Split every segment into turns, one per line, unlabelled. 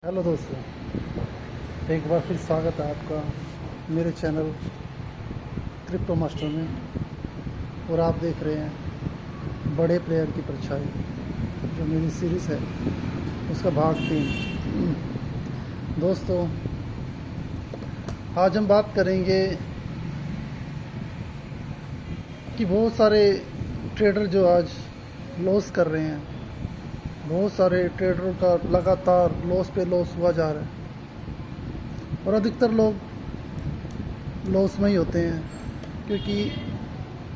Hello दोस्तों, एक बार फिर स्वागत है आपका मेरे चैनल क्रिप्टो मास्टर में। और आप देख रहे हैं बड़े प्लेयर की परछाई, जो मेरी सीरीज़ है उसका भाग 3। दोस्तों, आज हम बात करेंगे कि बहुत सारे ट्रेडर जो आज लॉस कर रहे हैं, बहुत सारे ट्रेडरों का लगातार लॉस पे लॉस हुआ जा रहा है और अधिकतर लोग लॉस में ही होते हैं, क्योंकि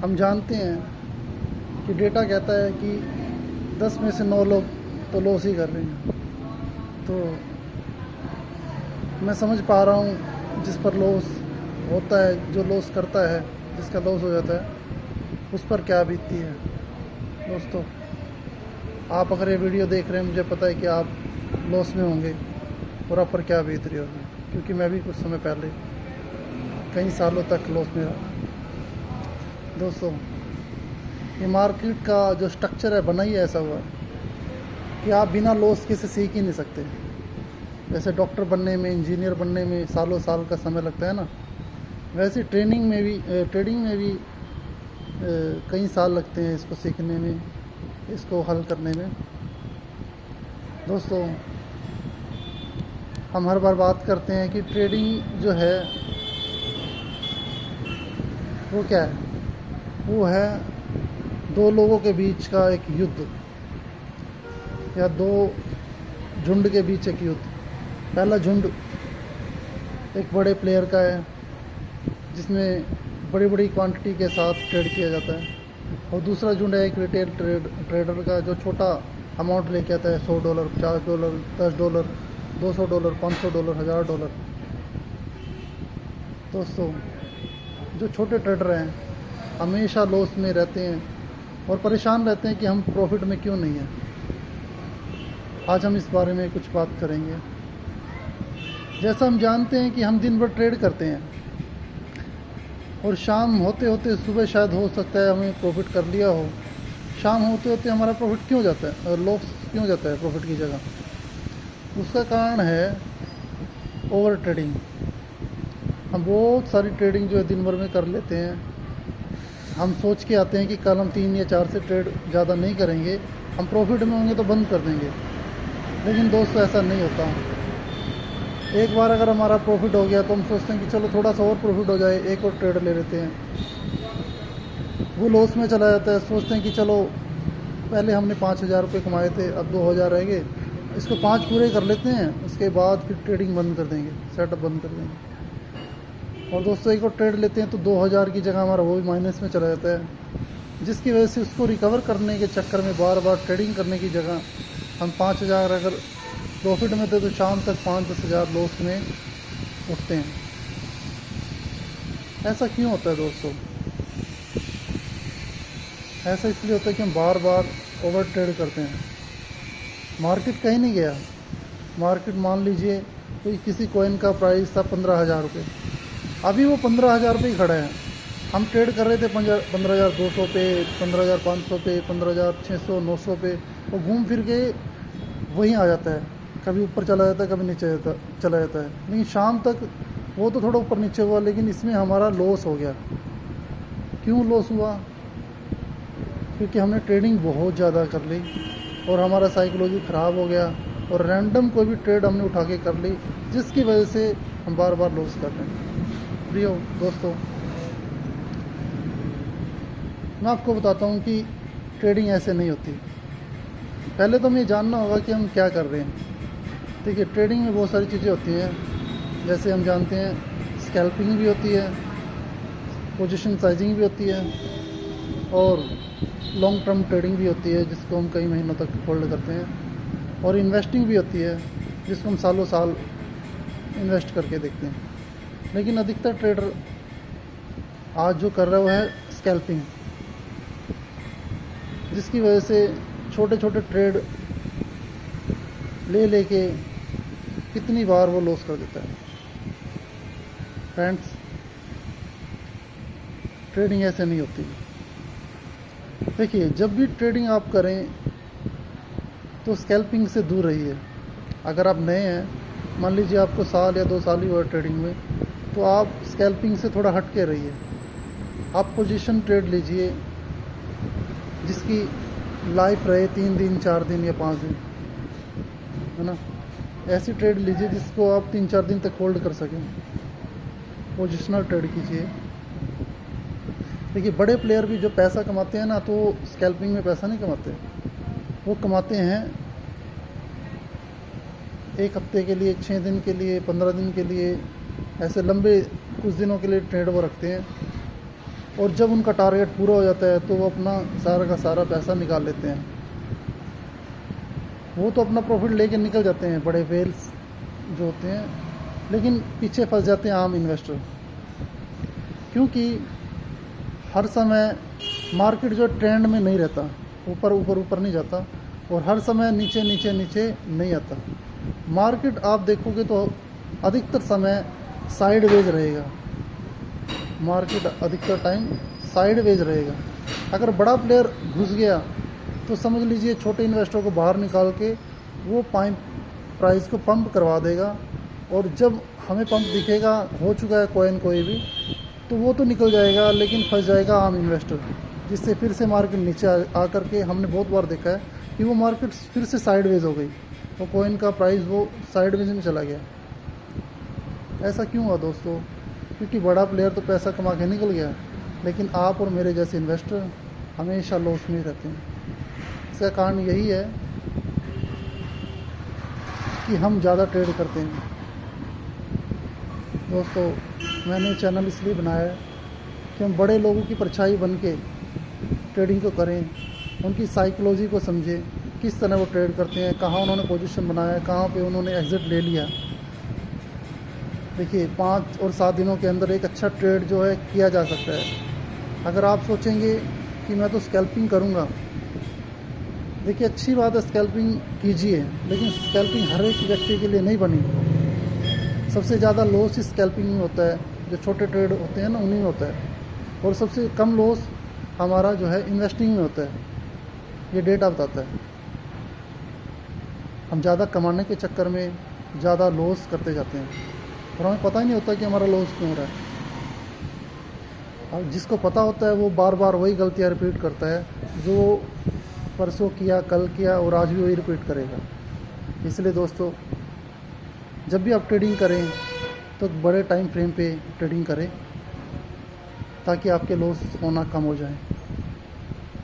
हम जानते हैं कि डेटा कहता है कि 10 में से 9 लोग तो लॉस ही कर रहे हैं। तो मैं समझ पा रहा हूँ जिस पर लॉस होता है, जो लॉस करता है, जिसका लॉस हो जाता है, उस पर क्या बीतती है। दोस्तों, आप अगर ये वीडियो देख रहे हैं, मुझे पता है कि आप लॉस में होंगे और आप पर क्या बीत रही होगी, क्योंकि मैं भी कुछ समय पहले कई सालों तक लॉस में रहा। दोस्तों, ये मार्केट का जो स्ट्रक्चर है बना ही ऐसा हुआ है कि आप बिना लॉस के से सीख ही नहीं सकते। जैसे डॉक्टर बनने में, इंजीनियर बनने में सालों साल का समय लगता है ना, वैसे ट्रेडिंग में भी कई साल लगते हैं इसको सीखने में, इसको हल करने में। दोस्तों, हम हर बार बात करते हैं कि ट्रेडिंग जो है वो क्या है, वो है दो लोगों के बीच का एक युद्ध, या दो झुंड के बीच एक युद्ध। पहला झुंड एक बड़े प्लेयर का है, जिसमें बड़ी बड़ी क्वांटिटी के साथ ट्रेड किया जाता है, और दूसरा झुंड है एक रिटेल ट्रेडर का, जो छोटा अमाउंट लेके आता है, $100, $50, $10, $200, $500, $1000। दोस्तों, जो छोटे ट्रेडर हैं हमेशा लॉस में रहते हैं और परेशान रहते हैं कि हम प्रॉफिट में क्यों नहीं हैं। आज हम इस बारे में कुछ बात करेंगे। जैसा हम जानते हैं कि हम दिन भर ट्रेड करते हैं और शाम होते होते, सुबह शायद हो सकता है हमें प्रॉफिट कर लिया हो, शाम होते होते हमारा प्रॉफिट क्यों जाता है और लॉस क्यों जाता है प्रॉफिट की जगह। उसका कारण है ओवर ट्रेडिंग। हम बहुत सारी ट्रेडिंग जो है दिन भर में कर लेते हैं। हम सोच के आते हैं कि कल हम 3 या 4 से ट्रेड ज़्यादा नहीं करेंगे, हम प्रॉफिट में होंगे तो बंद कर देंगे। लेकिन दोस्तों, ऐसा नहीं होता। एक बार अगर हमारा प्रॉफिट हो गया तो हम सोचते हैं कि चलो थोड़ा सा और प्रॉफिट हो जाए, एक और ट्रेड ले लेते हैं। वो लॉस में चला जाता है। सोचते हैं कि चलो पहले हमने 5000 रुपये कमाए थे, अब 2000 रह गए, इसको 5 पूरे कर लेते हैं, उसके बाद फिर ट्रेडिंग बंद कर देंगे, सेटअप बंद कर देंगे। और दोस्तों, एक और ट्रेड लेते हैं तो 2000 की जगह हमारा वो भी माइनस में चला जाता है, जिसकी वजह से उसको रिकवर करने के चक्कर में बार बार ट्रेडिंग करने की जगह हम 5000 अगर प्रॉफिट में थे तो शाम तक 5-10 हज़ार लॉस में उठते हैं। ऐसा क्यों होता है दोस्तों? ऐसा इसलिए होता है कि हम बार बार ओवर ट्रेड करते हैं। मार्केट कहीं नहीं गया। मार्केट, मान लीजिए कोई किसी कॉइन का प्राइस था 15,000 रुपये, अभी वो 15,000 रुपये ही खड़ा है। हम ट्रेड कर रहे थे 15,200 पे, 15,500 पे, 15,600, 900 पे, वो घूम फिर के वहीं आ जाता है। कभी ऊपर चला जाता है, कभी नीचे चला जाता है। लेकिन शाम तक वो तो थोड़ा ऊपर नीचे हुआ, लेकिन इसमें हमारा लॉस हो गया। क्यों लॉस हुआ? क्योंकि हमने ट्रेडिंग बहुत ज़्यादा कर ली और हमारा साइकोलॉजी ख़राब हो गया, और रैंडम कोई भी ट्रेड हमने उठा के कर ली, जिसकी वजह से हम बार बार लॉस कर रहे हैं। प्रिय दोस्तों, मैं आपको बताता हूँ कि ट्रेडिंग ऐसे नहीं होती। पहले तो हमें जानना होगा कि हम क्या कर रहे हैं। देखिए, ट्रेडिंग में बहुत सारी चीज़ें होती हैं। जैसे हम जानते हैं स्कैल्पिंग भी होती है, पोजीशन साइजिंग भी होती है, और लॉन्ग टर्म ट्रेडिंग भी होती है, जिसको हम कई महीनों तक होल्ड करते हैं, और इन्वेस्टिंग भी होती है, जिसको हम सालों साल इन्वेस्ट करके देखते हैं। लेकिन अधिकतर ट्रेडर आज जो कर रहा है वो है स्कैल्पिंग, जिसकी वजह से छोटे छोटे ट्रेड ले लेके कितनी बार वो लॉस कर देता है। फ्रेंड्स, ट्रेडिंग ऐसे नहीं होती। देखिए, जब भी ट्रेडिंग आप करें तो स्कैल्पिंग से दूर रहिए। अगर आप नए हैं, मान लीजिए आपको साल या 2 साल ही हुआ ट्रेडिंग में, तो आप स्कैल्पिंग से थोड़ा हट के रहिए। आप पोजीशन ट्रेड लीजिए जिसकी लाइफ रहे 3 दिन, 4 दिन या 5 दिन, है ना। ऐसी ट्रेड लीजिए जिसको आप 3-4 दिन तक होल्ड कर सकें। पोजिशनल ट्रेड कीजिए। देखिए, बड़े प्लेयर भी जो पैसा कमाते हैं ना, तो स्कैल्पिंग में पैसा नहीं कमाते। वो कमाते हैं 1 हफ्ते के लिए, 6 दिन के लिए, 15 दिन के लिए, ऐसे लंबे कुछ दिनों के लिए ट्रेड वो रखते हैं। और जब उनका टारगेट पूरा हो जाता है तो वो अपना सारा का सारा पैसा निकाल लेते हैं। वो तो अपना प्रॉफिट लेके निकल जाते हैं, बड़े वेल्स जो होते हैं, लेकिन पीछे फंस जाते हैं आम इन्वेस्टर। क्योंकि हर समय मार्केट जो ट्रेंड में नहीं रहता, ऊपर ऊपर ऊपर नहीं जाता, और हर समय नीचे नीचे नीचे नहीं आता। मार्केट आप देखोगे तो अधिकतर समय साइडवेज रहेगा। मार्केट अधिकतर टाइम साइडवेज रहेगा। अगर बड़ा प्लेयर घुस गया तो समझ लीजिए छोटे इन्वेस्टर को बाहर निकाल के वो प्राइस को पंप करवा देगा, और जब हमें पंप दिखेगा हो चुका है कॉइन कोई भी, तो वो तो निकल जाएगा, लेकिन फंस जाएगा आम इन्वेस्टर, जिससे फिर से मार्केट नीचे आकर के हमने बहुत बार देखा है कि वो मार्केट फिर से साइडवेज हो गई, वो कॉइन का प्राइस वो साइडवेज में चला गया। ऐसा क्यों हुआ दोस्तों? क्योंकि बड़ा प्लेयर तो पैसा कमा के निकल गया, लेकिन आप और मेरे जैसे इन्वेस्टर हमेशा लॉस में रहते हैं। इसका कारण यही है कि हम ज़्यादा ट्रेड करते हैं। दोस्तों, मैंने चैनल इसलिए बनाया है कि हम बड़े लोगों की परछाई बन के ट्रेडिंग को करें, उनकी साइकोलॉजी को समझें, किस तरह वो ट्रेड करते हैं, कहाँ उन्होंने पोजीशन बनाया, कहाँ पे उन्होंने एग्ज़िट ले लिया। देखिए, 5 और 7 दिनों के अंदर एक अच्छा ट्रेड जो है किया जा सकता है। अगर आप सोचेंगे कि मैं तो स्कैल्पिंग करूँगा, देखिए अच्छी बात है, स्कैल्पिंग कीजिए, लेकिन स्कैल्पिंग हर एक व्यक्ति के लिए नहीं बनी। सबसे ज़्यादा लॉस इस स्कैल्पिंग में होता है, जो छोटे ट्रेड होते हैं ना उन्हीं में होता है, और सबसे कम लॉस हमारा जो है इन्वेस्टिंग में होता है। ये डेटा बताता है। हम ज़्यादा कमाने के चक्कर में ज़्यादा लॉस करते जाते हैं, और हमें पता ही नहीं होता कि हमारा लॉस क्यों हो रहा है। और जिसको पता होता है वो बार बार वही गलतियाँ रिपीट करता है, जो परसों किया, कल किया, और आज भी वही रिपीट करेगा। इसलिए दोस्तों, जब भी आप ट्रेडिंग करें तो बड़े टाइम फ्रेम पे ट्रेडिंग करें, ताकि आपके लॉस होना कम हो जाए।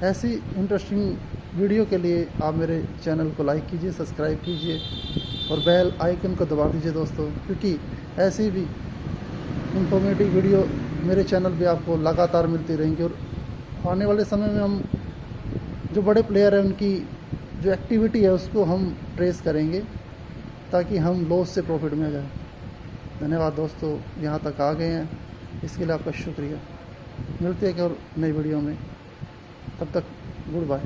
ऐसी इंटरेस्टिंग वीडियो के लिए आप मेरे चैनल को लाइक कीजिए, सब्सक्राइब कीजिए, और बेल आइकन को दबा दीजिए दोस्तों, क्योंकि ऐसी भी इंफॉर्मेटिव वीडियो मेरे चैनल पे आपको लगातार मिलती रहेंगी। और आने वाले समय में हम जो बड़े प्लेयर हैं उनकी जो एक्टिविटी है उसको हम ट्रेस करेंगे, ताकि हम लॉस से प्रॉफिट में आ जाए। धन्यवाद दोस्तों, यहाँ तक आ गए हैं, इसके लिए आपका शुक्रिया। मिलते हैं एक और नई वीडियो में, तब तक गुड बाय।